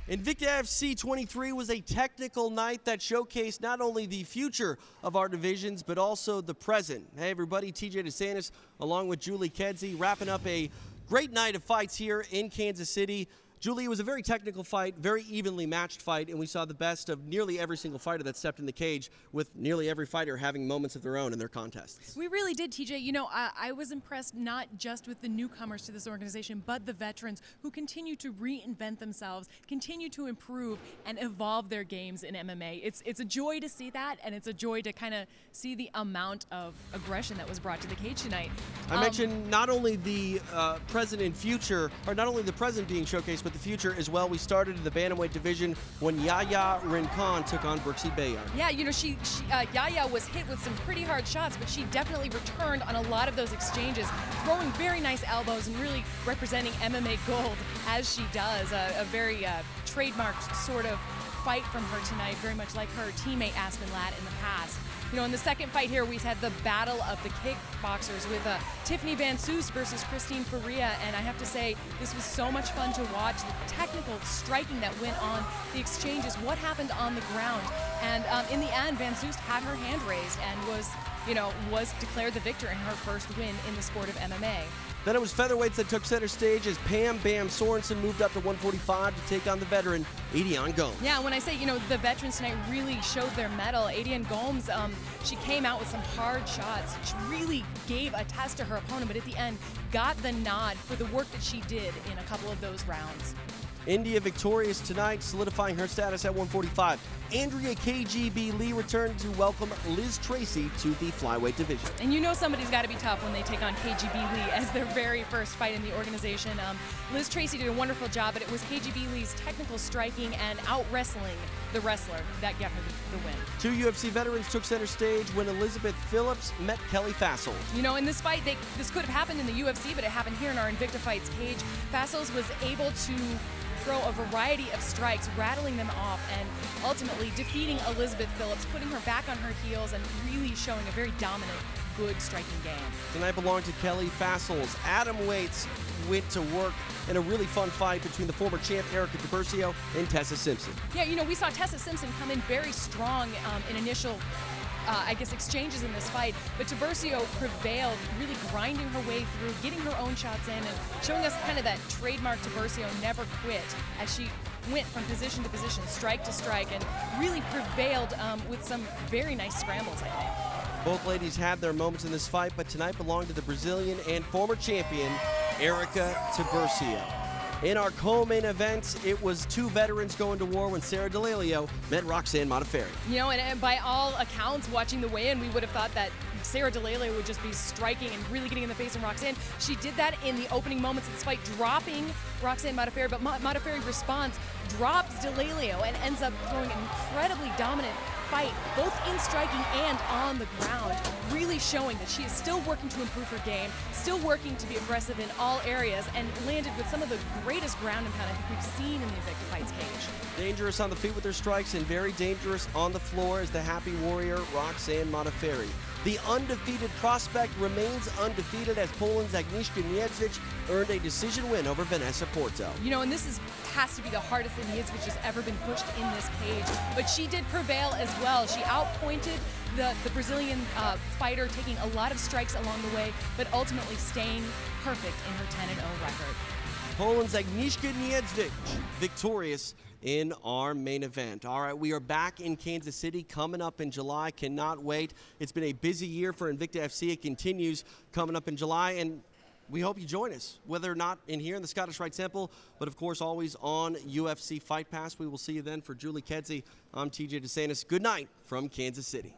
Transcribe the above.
Invicta FC 23 was a technical night that showcased not only the future of our divisions, but also the present. Hey everybody, TJ Santis along with Julie Kedzie wrapping up a great night of fights here in Kansas City. Julie, it was a very technical fight, very evenly matched fight, and we saw the best of nearly every single fighter that stepped in the cage, with nearly every fighter having moments of their own in their contests. We really did, TJ. You know, I was impressed not just with the newcomers to this organization, but the veterans who continue to reinvent themselves, continue to improve and evolve their games in MMA. It's a joy to see that, and it's a joy to kind of see the amount of aggression that was brought to the cage tonight. I mentioned not only the present and future, or not only the present being showcased, but the future as well. We started in the bantamweight division when Yaya Rincon took on Brooksy Bayard. Yeah, you know, Yaya was hit with some pretty hard shots, but she definitely returned on a lot of those exchanges, throwing very nice elbows and really representing MMA gold as she does. A very trademarked sort of fight from her tonight, very much like her teammate Aspen Ladd in the past. You know, in the second fight here, we had the battle of the kickboxers with Tiffany Van Soest versus Christine Faria, and I have to say, this was so much fun to watch. The technical striking that went on, the exchanges, what happened on the ground, and in the end, Van Soest had her hand raised and was declared the victor in her first win in the sport of MMA. Then it was featherweights that took center stage as Pam Bam Sorensen moved up to 145 to take on the veteran, Adiane Gomes. Yeah, when I say, you know, the veterans tonight really showed their mettle. Adiane Gomes, she came out with some hard shots. She really gave a test to her opponent, but at the end got the nod for the work that she did in a couple of those rounds. India victorious tonight, solidifying her status at 145. Andrea KGB Lee returned to welcome Liz Tracy to the flyweight division. And you know somebody's got to be tough when they take on KGB Lee as their very first fight in the organization. Liz Tracy did a wonderful job, but it was KGB Lee's technical striking and out-wrestling the wrestler that got her the win. Two UFC veterans took center stage when Elizabeth Phillips met Kelly Fassels. You know, in this fight, this could have happened in the UFC, but it happened here in our Invicta Fights cage. Fassels was able to throw a variety of strikes, rattling them off, and ultimately defeating Elizabeth Phillips, putting her back on her heels and really showing a very dominant, good striking game. Tonight belonged to Kelly Fassels. Adam Waits went to work in a really fun fight between the former champ Erica Tiburcio and Tessa Simpson. Yeah, you know, we saw Tessa Simpson come in very strong in initial exchanges in this fight, but Tiburcio prevailed, really grinding her way through, getting her own shots in, and showing us kind of that trademark Tiburcio never quit as she went from position to position, strike to strike, and really prevailed with some very nice scrambles, I think. Both ladies had their moments in this fight, but tonight belonged to the Brazilian and former champion, Erica Tiburcio. In our co-main event, it was two veterans going to war when Sarah D'Alelio met Roxanne Modafferi. You know, and by all accounts, watching the weigh-in, we would have thought that Sarah D'Alelio would just be striking and really getting in the face of Roxanne. She did that in the opening moments of this fight, dropping Roxanne Modafferi, but Modafferi responds, drops D'Alelio, and ends up throwing an incredibly dominant fight, both in striking and on the ground, really showing that she is still working to improve her game, still working to be aggressive in all areas, and landed with some of the greatest ground and pound I think we've seen in the Invicta Fights cage. Dangerous on the feet with her strikes and very dangerous on the floor is the happy warrior Roxanne Modafferi. The undefeated prospect remains undefeated as Poland's Agnieszka Niedzwiecz earned a decision win over Vanessa Porto. You know, and this has to be the hardest that Niedzwiecz has ever been pushed in this cage, but she did prevail as well. She outpointed the Brazilian fighter, taking a lot of strikes along the way, but ultimately staying perfect in her 10-0 record. Poland's Agnieszka Niedzwiecz victorious in our main event. All right, we are back in Kansas City coming up in July. Cannot wait. It's been a busy year for Invicta FC. It continues coming up in July, and we hope you join us, whether or not in here in the Scottish Rite Temple, but of course always on UFC Fight Pass. We will see you then. For Julie Kedzie, I'm TJ Santis. Good night from Kansas City.